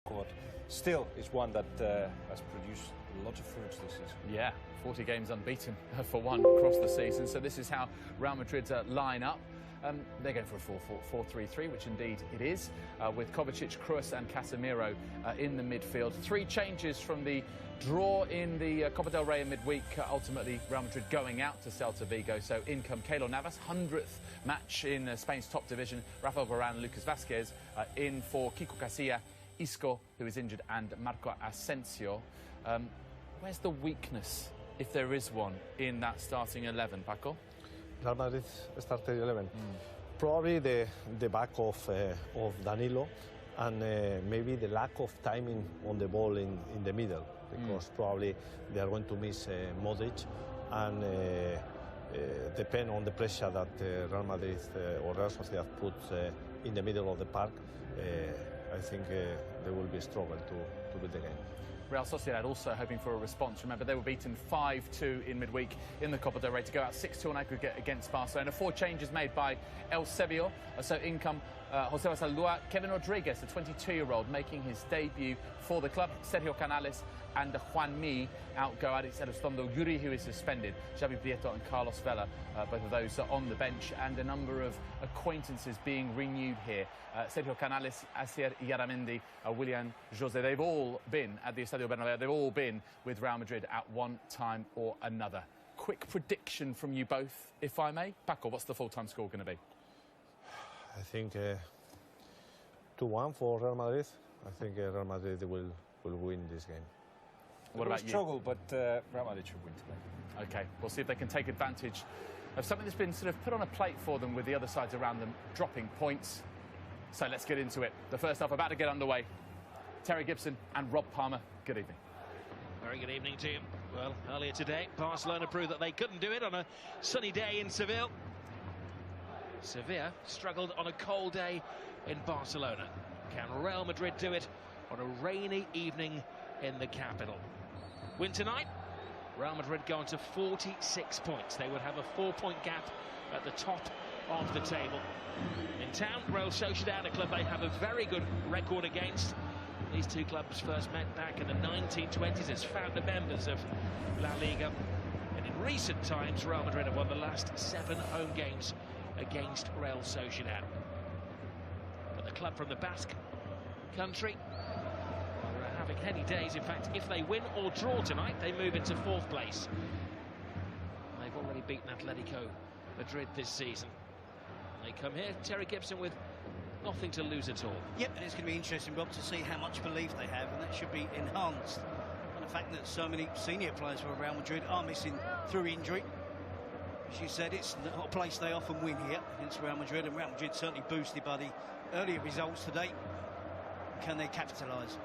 record still is one that has produced a lot of fruits this season. Yeah, 40 games unbeaten for one across the season. So this is how Real Madrid line up. They're going for a 4-4-3-3, which indeed it is, with Kovacic, Kroos and Casemiro in the midfield. 3 changes from the draw in the Copa del Rey in midweek. Ultimately, Real Madrid going out to Celta Vigo. So in come Keylor Navas, 100th match in Spain's top division. Rafael Varane, Lucas Vázquez in for Kiko Casilla, Isco, who is injured, and Marco Asensio. Where's the weakness, if there is one, in that starting 11, Paco? Real Madrid started 11. Probably the back of Danilo, and maybe the lack of timing on the ball in the middle, because probably they are going to miss Modric, and depend on the pressure that Real Madrid or Real Sociedad puts in the middle of the park. I think there will be a struggle to win the game. Real Sociedad also hoping for a response. Remember, they were beaten 5-2 in midweek in the Copa del Rey to go out 6-2 on aggregate against Barcelona. 4 changes made by El Sevilla. So in come José Saldúa, Kevin Rodriguez, the 22-year-old, making his debut for the club. Sergio Canales and Juanmi out go Alex Elizondo, Yuri, who is suspended, Xavi Prieto and Carlos Vela, both of those are on the bench, and a number of acquaintances being renewed here. Sergio Canales, Asier Yaramendi, Willian José, they've all been at the Estadio Bernabéu, they've all been with Real Madrid at one time or another. Quick prediction from you both, if I may. Paco, what's the full-time score going to be? I think 2-1 for Real Madrid. I think Real Madrid will win this game. What about you? Struggle, but Real Madrid should win today. OK, we'll see if they can take advantage of something that's been sort of put on a plate for them with the other sides around them dropping points. So let's get into it. The first half about to get underway. Terry Gibson and Rob Palmer, good evening. Very good evening to you. Well, earlier today, Barcelona proved that they couldn't do it on a sunny day in Seville. Sevilla struggled on a cold day in Barcelona. Can Real Madrid do it on a rainy evening in the capital? Win tonight, Real Madrid go on to 46 points. They would have a 4-point gap at the top of the table. In town, Real Sociedad, a club they have a very good record against. These two clubs first met back in the 1920s as founder members of La Liga. And in recent times, Real Madrid have won the last 7 home games against Real Sociedad. But the club from the Basque country are having heady days. In fact, if they win or draw tonight, they move into 4th place. They've already beaten Atletico Madrid this season. They come here, Terry Gibson, with nothing to lose at all. Yep, and it's going to be interesting, Rob, to see how much belief they have, and that should be enhanced. And the fact that so many senior players for Real Madrid are missing through injury. As you said, it's not a place they often win here against Real Madrid, and Real Madrid certainly boosted by the earlier results today. Can they capitalise?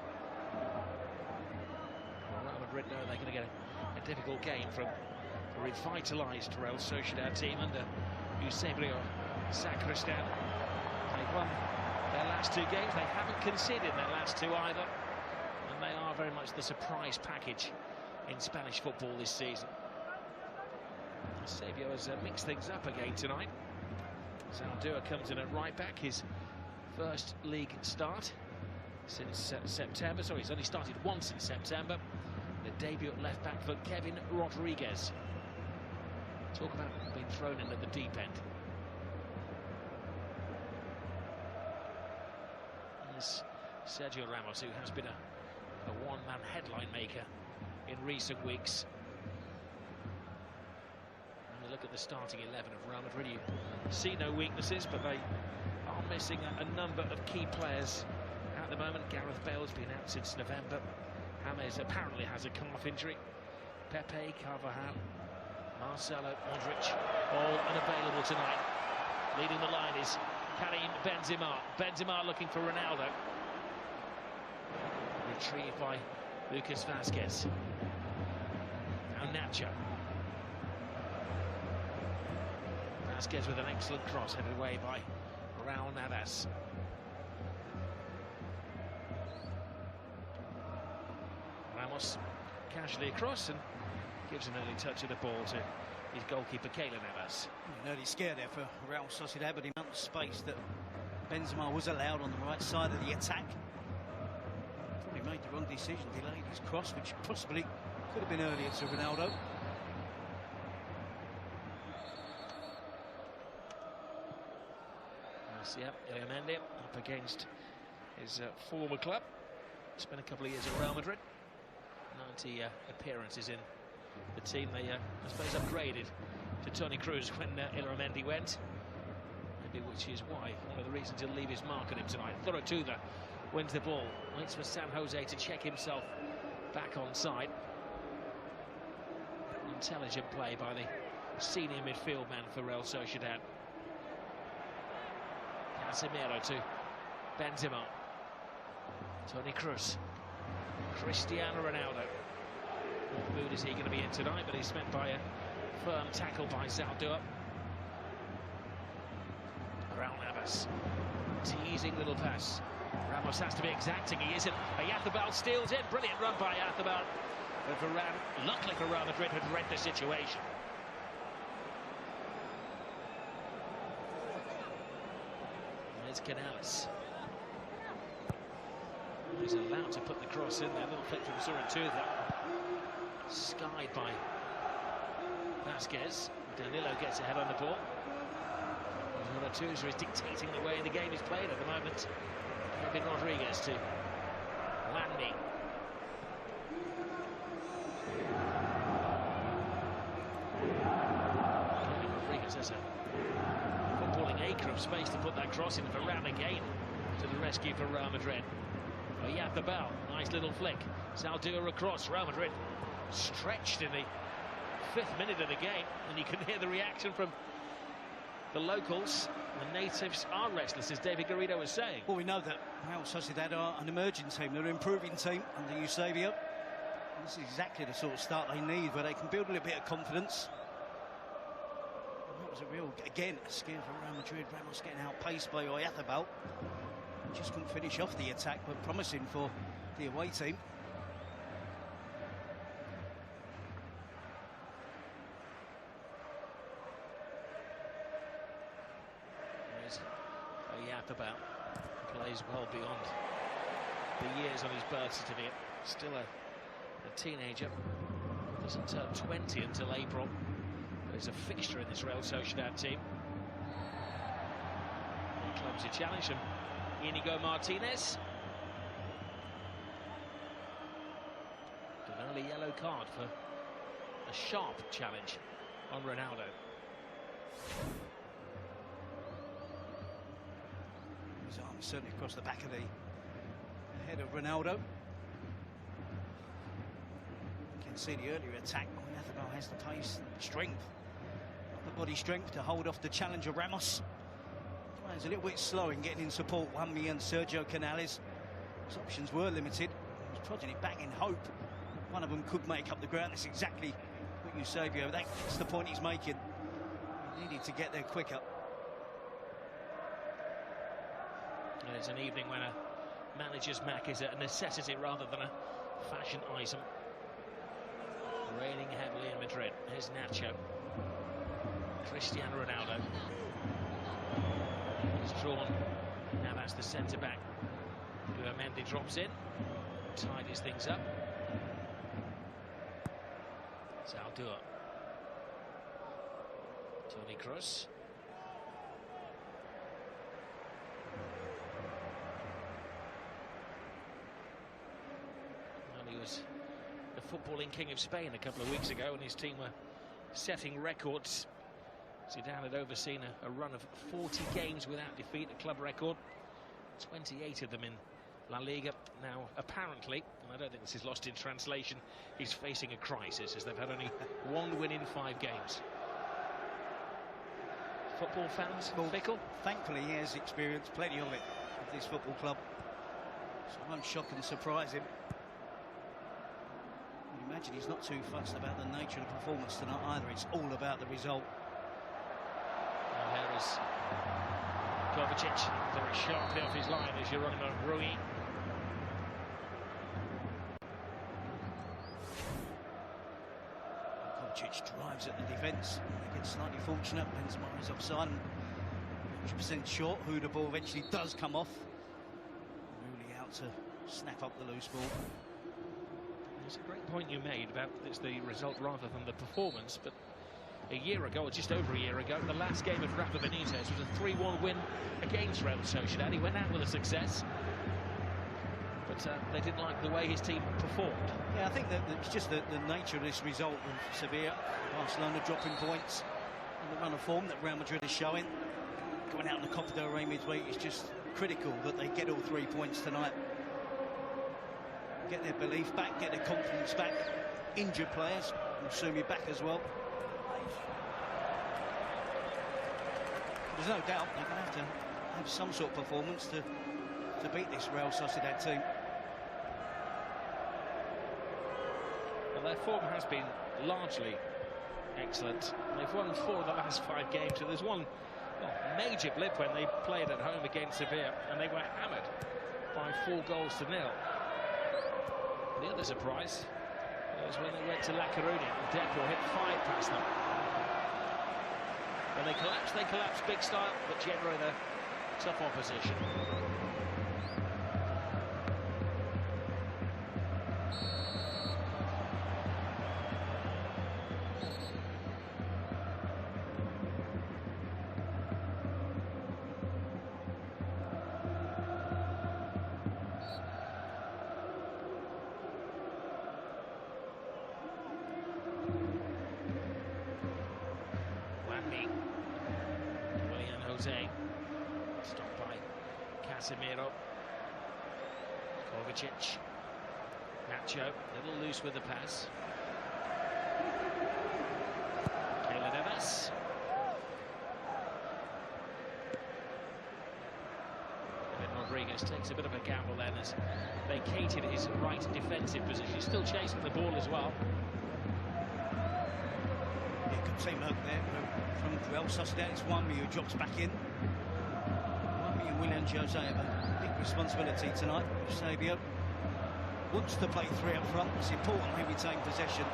Well, Real Madrid know they're going to get a difficult game from a revitalised Real Sociedad team under Eusebio Sacristan. They've won their last 2 games. They haven't conceded their last 2 either, and they are very much the surprise package in Spanish football this season. Eusebio has mixed things up again tonight. Saldúa comes in at right back, his first league start since September. So he's only started once in September. The debut at left back for Kevin Rodriguez. Talk about being thrown in at the deep end. There's Sergio Ramos, who has been a one-man headline maker in recent weeks. And we look at the starting 11 of Real Madrid. You see no weaknesses, but they are missing a number of key players at the moment. Gareth Bale's been out since November. James apparently has a calf injury. Pepe, Carvajal, Marcelo, Modric, all unavailable tonight. Leading the line is Karim Benzema. Benzema looking for Ronaldo. Retrieved by Lucas Vázquez. Now Nacho. Vázquez with an excellent cross headed away by Raul Navas. Ramos casually across and gives an early touch of the ball to his goalkeeper Keylor Navas. An early scare there for Real Sociedad, but the amount of space that Benzema was allowed on the right side of the attack decision, delayed his cross, which possibly could have been earlier to Ronaldo. Yeah, Iliamendi up against his former club. Spent a couple of years at Real Madrid. 90 appearances in the team. They, I suppose, upgraded to Toni Kroos when Iliamendi went. Maybe which is why, one of the reasons he'll leave his mark on him tonight. Thorotuda wins the ball, waits for San Jose to check himself back on side. Intelligent play by the senior midfield man for Real Sociedad. Casemiro to Benzema. Toni Kroos. Cristiano Ronaldo. What mood is he going to be in tonight? But he's met by a firm tackle by Zaldua. Raul Navas. Teasing little pass. Ramos has to be exacting. He isn't. Ayathabal steals in. Brilliant run by Ayathabal. But Varane, luckily for Real Madrid, had read the situation. There's Canales. He's allowed to put the cross in there. Little flick from Sociedad. Skied by Vasquez. Danilo gets ahead on the ball. Thorotuda is dictating the way the game is played at the moment. Kevin Rodriguez to Landy. Kevin Rodriguez has a footballing acre of space to put that cross in. Varane again to the rescue for Real Madrid. Ayathabal, nice little flick. Zaldua across. Real Madrid stretched in the 5th minute of the game, and you can hear the reaction from the locals. The natives are restless, as David Garrido was saying. Well, we know that Real Sociedad are an emerging team. They're an improving team under Eusebio. This is exactly the sort of start they need, where they can build a little bit of confidence. And that was a real, again, a scare for Real Madrid. Ramos getting outpaced by Oyarzábal. Just couldn't finish off the attack, but promising for the away team. There's Oyarzábal. Plays well beyond the years on his birth certificate. Still a teenager. Doesn't turn 20 until April. But he's a fixture in this Real Sociedad team. Clumsy challenge from Inigo Martinez. An early yellow card for a sharp challenge on Ronaldo. His arm certainly across the back of the head of Ronaldo. You can see the earlier attack. Oyarzábal has the pace, strength, the body strength to hold off the challenger Ramos. He's a little bit slow in getting in support. Juanmi and Sergio Canales. His options were limited. He was prodding it back in hope one of them could make up the ground. That's exactly what Eusebio. That's the point he's making. He needed to get there quicker. And it's an evening when a manager's Mac is a necessity rather than a fashion item. Raining heavily in Madrid. Here's Nacho. Cristiano Ronaldo. He's drawn. Now that's the centre-back. Iliamendi drops in. Tidies things up. Zaldua. Toni Kroos. Well, he was the footballing king of Spain a couple of weeks ago, and his team were setting records. Zidane had overseen a run of 40 games without defeat, a club record. 28 of them in La Liga. Now, apparently, and I don't think this is lost in translation, he's facing a crisis, as they've had only one win in 5 games. Football fans, fickle? Thankfully, he has experienced plenty of it with this football club. So it won't shock and surprise him. I would imagine he's not too fussed about the nature of the performance tonight either. It's all about the result. Here is Kovacic, very sharply off his line as Jeronimo Rui. Kovacic drives at the defence. He gets slightly fortunate. Benzema is offside. 100% short. Who the ball eventually does come off. Really out to snap up the loose ball. It's a great point you made about it's the result rather than the performance, but a year ago, or just over a year ago, the last game of Rafa Benitez was a 3-1 win against Real Sociedad. He went out with a success, but they didn't like the way his team performed. Yeah, I think that it's just the nature of this result of Sevilla, Barcelona dropping points, and the run of form that Real Madrid is showing. Going out in the Copa del Rey midweek is just critical that they get all 3 points tonight. Get their belief back, get their confidence back. Injured players will soon be back as well. There's no doubt they're going to have some sort of performance to beat this Real Sociedad team. Well, their form has been largely excellent. They've won 4 of the last 5 games, so there's one major blip when they played at home against Sevilla, and they were hammered by 4 goals to 0. The other surprise was when they went to La Coruña. Depor hit 5 past them. When they collapsed big style, but generally they're tough opposition. Jose, stopped by Casemiro. Kovacic. Nacho, a little loose with the pass. Keylor Navas. Rodriguez takes a bit of a gamble then, has vacated his right defensive position. He's still chasing the ball as well. Yeah, good teamwork there from Real Sociedad. It's Wambi who drops back in. Wambi and Willian Jose have a big responsibility tonight. Eusebio wants to play 3 up front. It's important he retain possession.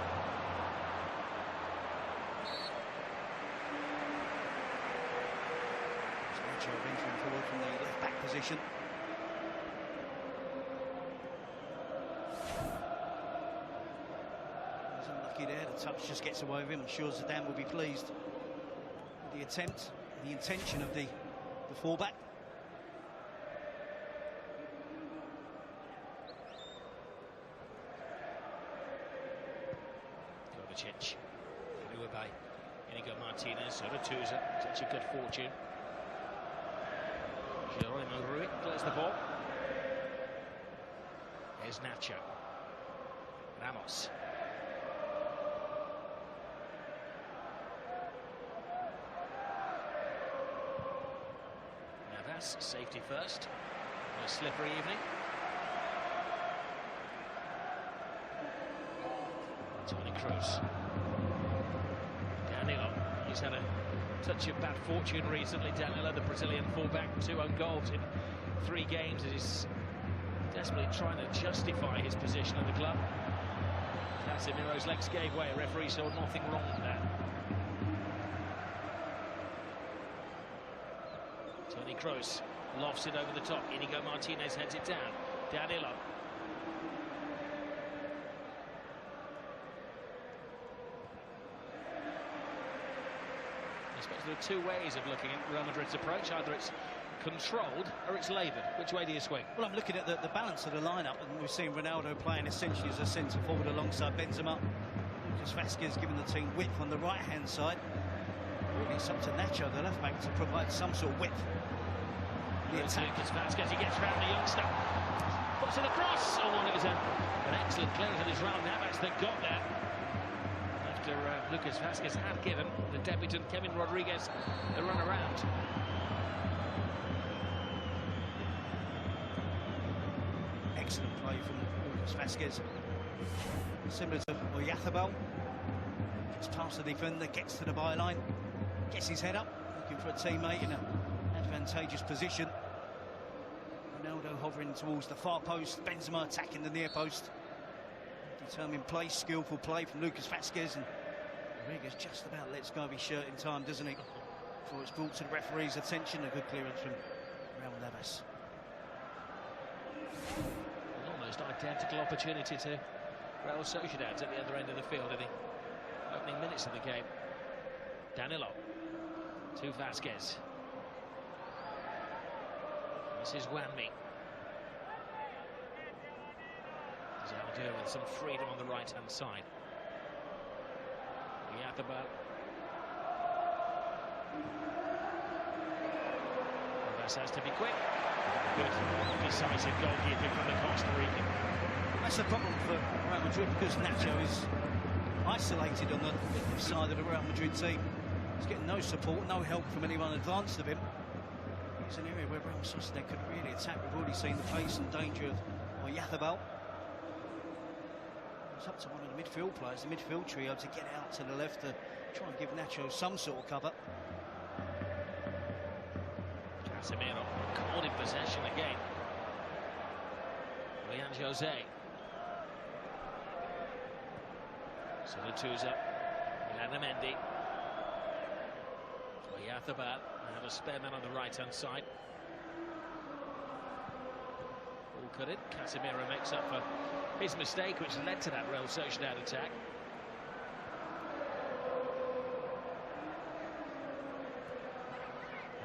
Nacho venturing forward from the left back position. There, the touch just gets away with him. I'm sure Zidane will be pleased with the attempt, the intention of the fullback. Kovacic, anyway by Inigo Martinez, Orotuza, such a good fortune. Jerónimo Rui clears the ball. Here's Nacho. Ramos. Safety first. A slippery evening. Toni Kroos. Danilo. He's had a touch of bad fortune recently. Danilo, the Brazilian fullback, 2 own goals in 3 games. He's desperately trying to justify his position at the club. Casemiro's legs gave way. Referee saw nothing wrong with that. Toni Kroos lofts it over the top. Inigo Martinez heads it down. Danilo. I suppose there are 2 ways of looking at Real Madrid's approach. Either it's controlled or it's laboured. Which way do you swing? Well, I'm looking at the balance of the lineup, and we've seen Ronaldo playing essentially as a centre forward alongside Benzema. Lucas Vázquez giving the team width on the right hand side. Really, it's up to Nacho, the left back, to provide some sort of width. The attack. Lucas Vázquez, he gets round the youngster. Puts it across. Oh, and it was an excellent clearance, and it's Raul Navas that got there. After Lucas Vázquez had given the debutant Kevin Rodriguez a run around. Excellent play from Lucas Vázquez. Similar to Oyarzabal. Just past the defender, gets to the byline, gets his head up, looking for a teammate in an advantageous position. Ronaldo hovering towards the far post, Benzema attacking the near post. Determined play, skillful play from Lucas Vázquez, and Rodriguez just about lets go of his shirt in time, doesn't he? Before it's brought to the referee's attention. A good clearance from Raul Navas. An almost identical opportunity to Real Sociedad at the other end of the field in the opening minutes of the game. Danilo to Vasquez. This is Wanmi. Zaldur with some freedom on the right-hand side. Yathabal. This has to be quick. Good, decisive goalkeeping from the Costa Rican. That's the problem for Real Madrid, because Nacho is isolated on the left side of the Real Madrid team. He's getting no support, no help from anyone advanced of him. It's an area where Real Sociedad could really attack. We've already seen the pace and danger of Yathabal. It's up to one of the midfield players, the midfield trio, to get out to the left to try and give Nacho some sort of cover. Casemiro caught in possession again. Willian Jose. Solituza. Ilana Yathabal. Have a spare man on the right-hand side. All cut it. Casemiro makes up for his mistake, which led to that Real Sociedad attack.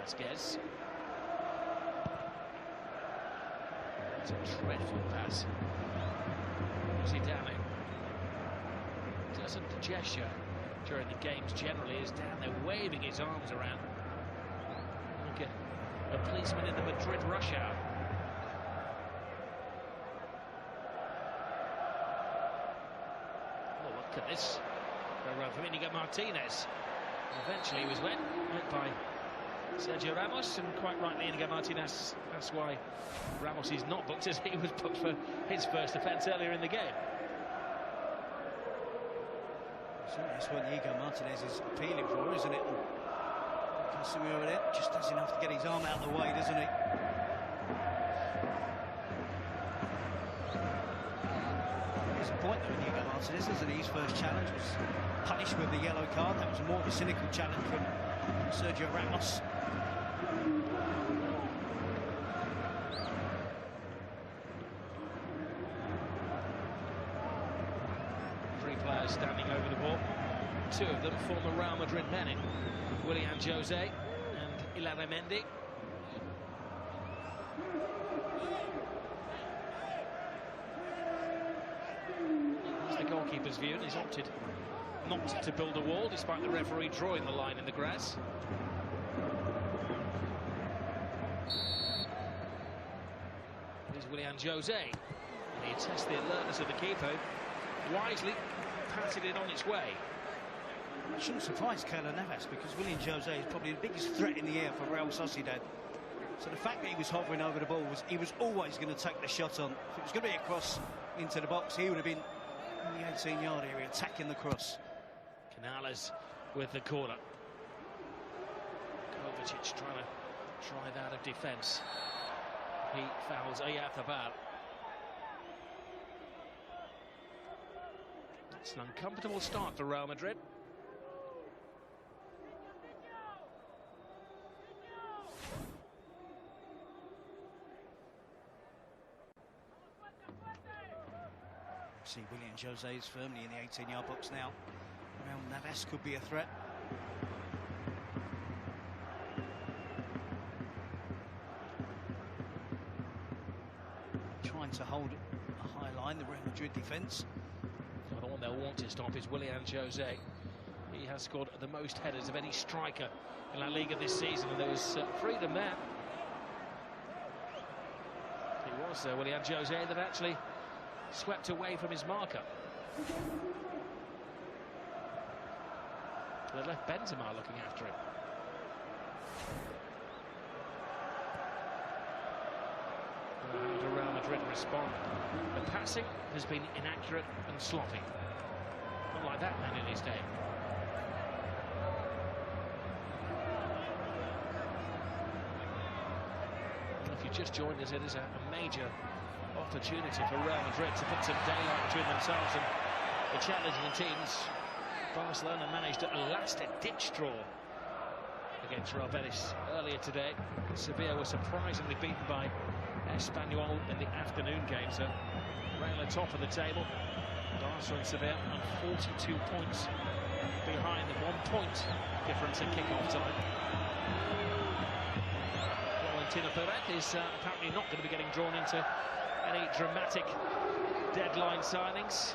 Vasquez. It's a dreadful pass. Zidane doesn't gesture during the games generally, is down there waving his arms around like a policeman in the Madrid rush hour. Oh, look at this. From Inigo Martinez. Eventually he was met by Sergio Ramos, and quite rightly Inigo Martinez asked why Ramos is not booked, as he was booked for his first offence earlier in the game. That's what Inigo Martinez is appealing for, isn't it? Casemiro there just does enough to get his arm out of the way, doesn't he? There's a point though, Inigo Martinez, isn't he? His first challenge was punished with the yellow card. That was more of a cynical challenge from Sergio Ramos. Three players standing over the ball. Two of them former Real Madrid men in Willian Jose and Ilana. That's the goalkeeper's view, and he's opted not to build a wall despite the referee drawing the line in the grass. Here's Willian Jose, and he attests the alertness of the keeper. Wisely patted it on its way. It shouldn't surprise Keylor Navas, because Willian Jose is probably the biggest threat in the air for Real Sociedad. So the fact that he was hovering over the ball he was always going to take the shot on. If it was going to be a cross into the box, he would have been in the 18-yard area attacking the cross. Canales with the corner. Kovacic trying to drive out of defence. He fouls Yathabal. It's an uncomfortable start for Real Madrid. See, Willian Jose is firmly in the 18-yard box now. Well, Navas could be a threat. Trying to hold a high line, the Real Madrid defence. The one they'll want to stop is Willian Jose. He has scored the most headers of any striker in La Liga this season, and there was freedom there. It was Willian Jose that actually swept away from his marker. They left Benzema looking after him. How do Real Madrid respond? The passing has been inaccurate and sloppy. Not like that man in his day. And if you just joined us, it is a major opportunity for Real Madrid to put some daylight between themselves and the challenging teams. Barcelona managed a last-ditch draw against Real Betis earlier today. Sevilla was surprisingly beaten by Espanyol in the afternoon game, so Real are top of the table. Barca and Sevilla on 42 points behind, the 1 point difference at kick-off time. Florentino Perez is apparently not going to be getting drawn into any dramatic deadline signings.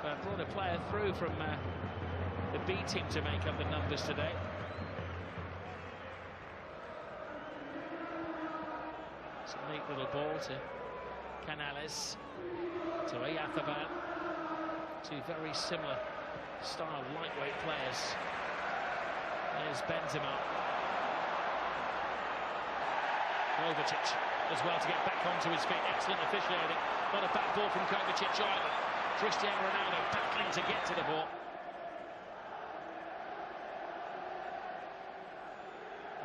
They've brought a player through from the B team to make up the numbers today. It's a neat little ball to Canales, to Ayathabal, two very similar style lightweight players. There's Benzema. Kovacic as well to get back onto his feet. Excellent officiating. Not a bad ball from Kovacic either. Cristiano Ronaldo battling to get to the ball.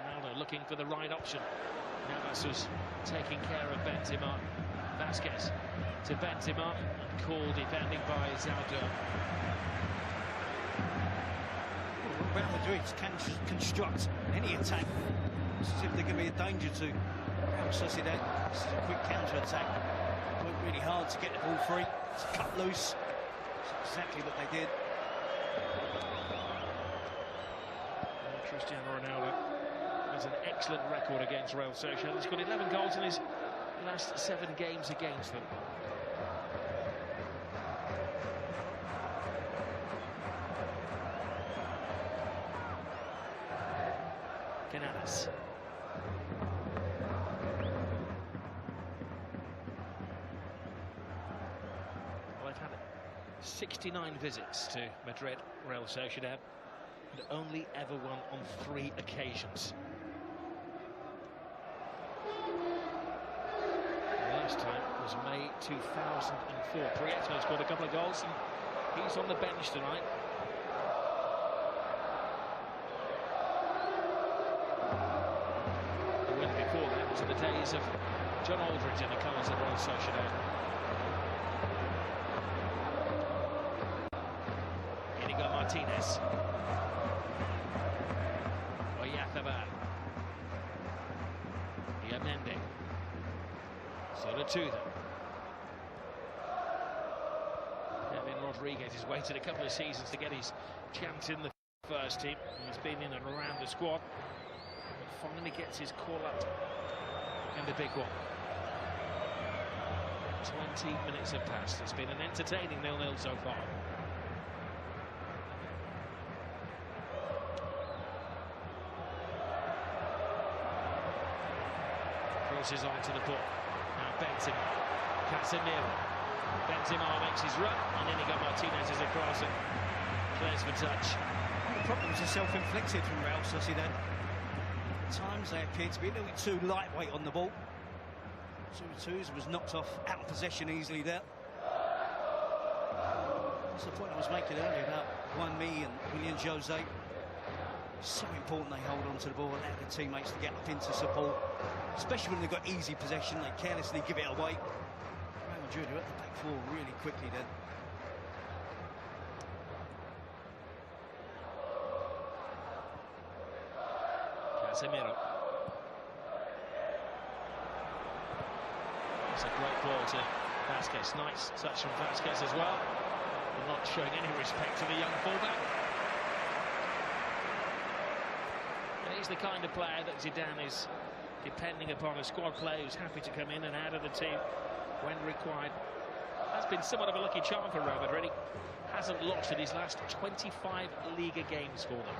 Ronaldo looking for the right option. Navas was taking care of Benzema. Vasquez to Benzema, and call defending by Zaldo. Real Madrid can construct any attack as if they're going to be a danger to Real Sociedad. This is a quick counter-attack. Worked really hard to get the ball free. It's cut loose. That's exactly what they did. And Cristiano Ronaldo has an excellent record against Real Sociedad. He's got 11 goals in his last 7 games against them. Canales. Well, they've had 69 visits to Madrid, Real Sociedad, and only ever won on 3 occasions. The last time was May 2004. Prieto scored a couple of goals, and he's on the bench tonight. Before that was in the days of John Aldridge in the colours of Real Sociedad. Inigo Martinez. Oyathabal. Yamende. So the two then. Kevin Rodriguez has waited a couple of seasons to get his chance in the first team. He's been in and around the squad. Finally gets his call up in the big one. 20 minutes have passed. It's been an entertaining 0-0 so far. Crosses on to the ball. Now Benzema. Casemiro. Benzema makes his run, and then Inigo Martinez is across it. Clears for touch. The problems are self-inflicted from Real Sociedad. At times they appear to be a little bit too lightweight on the ball. 2-2 was knocked off out of possession easily there. That's the point I was making earlier about Juanmi and Willian Jose. It's so important they hold on to the ball, allow their teammates to get up into support, especially when they've got easy possession. They carelessly give it away. Real Madrid are at the back four really quickly then. Casemiro. It's a great ball to Vasquez. Nice touch from Vasquez as well. And not showing any respect to the young fullback. And he's the kind of player that Zidane is depending upon, a squad player who's happy to come in and out of the team when required. That's been somewhat of a lucky charm for Real Madrid. He hasn't lost in his last 25 Liga games for them.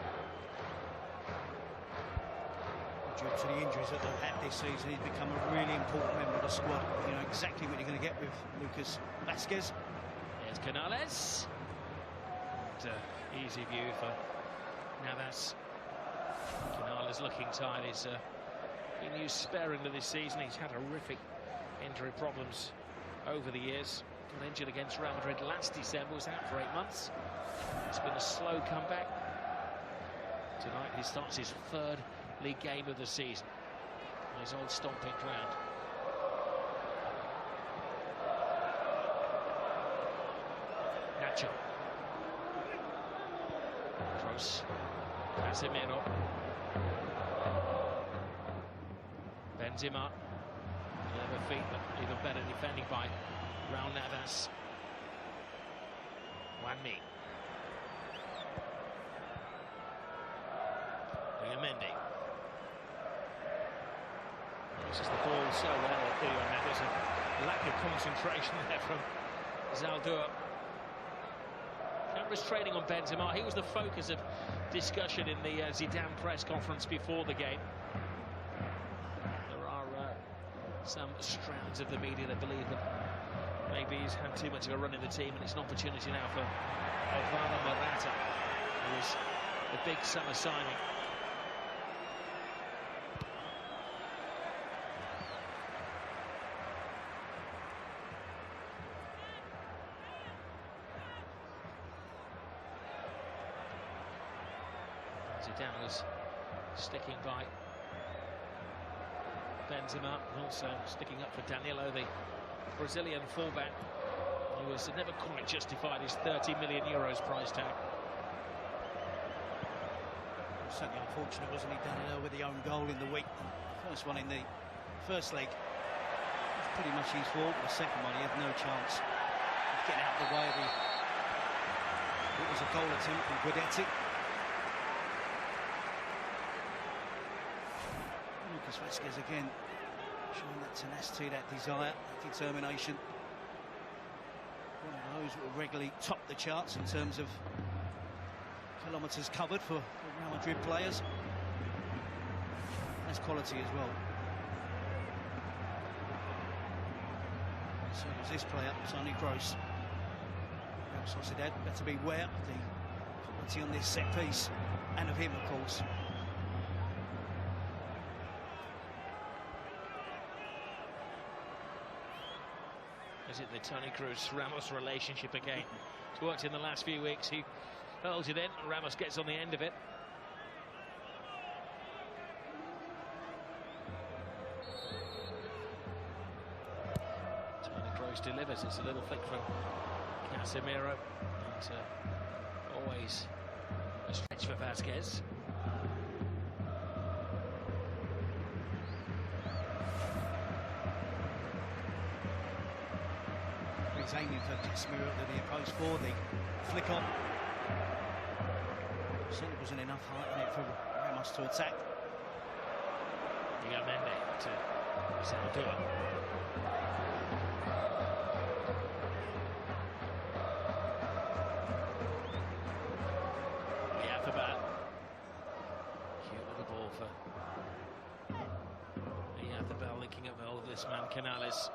Due to the injuries that they've had this season, he's become a really important member of the squad. You know exactly what you're going to get with Lucas Vasquez. Here's Canales. And, easy view for Navas. Canales looking tired. He's been used sparingly this season. He's had horrific injury problems over the years. Got injured against Real Madrid last December, was out for 8 months. It's been a slow comeback. Tonight he starts his 3rd league game of the season on his old stomping ground. Nacho. Kroos. Casemiro. Benzema. Clever feet, but even better defending by Raul Navas. Wanmi. Mendy. Uses the ball so well. There's a lack of concentration there from Zaldua. Cameras trading on Benzema. He was the focus of discussion in the Zidane press conference before the game. There are some strands of the media that believe that maybe he's had too much of a run in the team, and it's an opportunity now for Alvaro Morata, who was the big summer signing. Zidane was sticking by Benzema, and also sticking up for Danilo, the Brazilian fullback, who has never quite justified his €30 million price tag. Certainly unfortunate, wasn't he, Danilo, with the own goal in the week. First one in the first leg was pretty much his fault. The second one, he had no chance of getting out of the way of the... It was a goal attempt from Guidetti. Lucas Vazquez again showing that tenacity, that desire, that determination. One of those that will regularly top the charts in terms of kilometres covered for Real Madrid players. Nice quality as well. So does this player, Toni Kroos. Real Sociedad better beware of the quality on this set piece, and of him, of course. Is it the Toni Kroos-Ramos relationship again? It's worked in the last few weeks. He hurls it in, and Ramos gets on the end of it. Toni Kroos delivers. It's a little flick from Casemiro. It's always a stretch for Vazquez. He's aiming for Casemiro to the approach for the flick on. Certainly wasn't enough height in it for Ramos to attack. You got Mendy to Zaldua. Yeah, for bad. Cute with the ball for Bell, linking up well with this man Canales.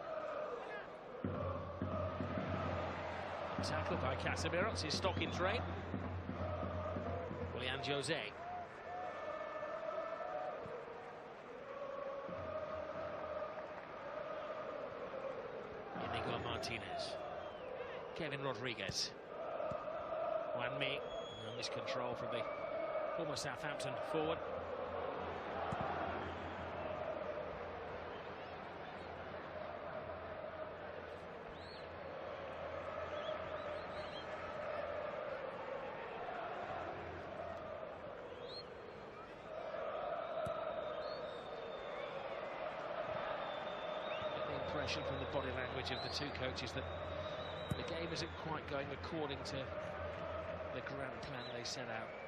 Tackled by Casemiro. It's his stock in trade. Willian Jose. Inigo Martinez. Kevin Rodriguez. Wanmi. No miscontrol from the former Southampton forward. From the body language of the two coaches that the game isn't quite going according to the grand plan they set out.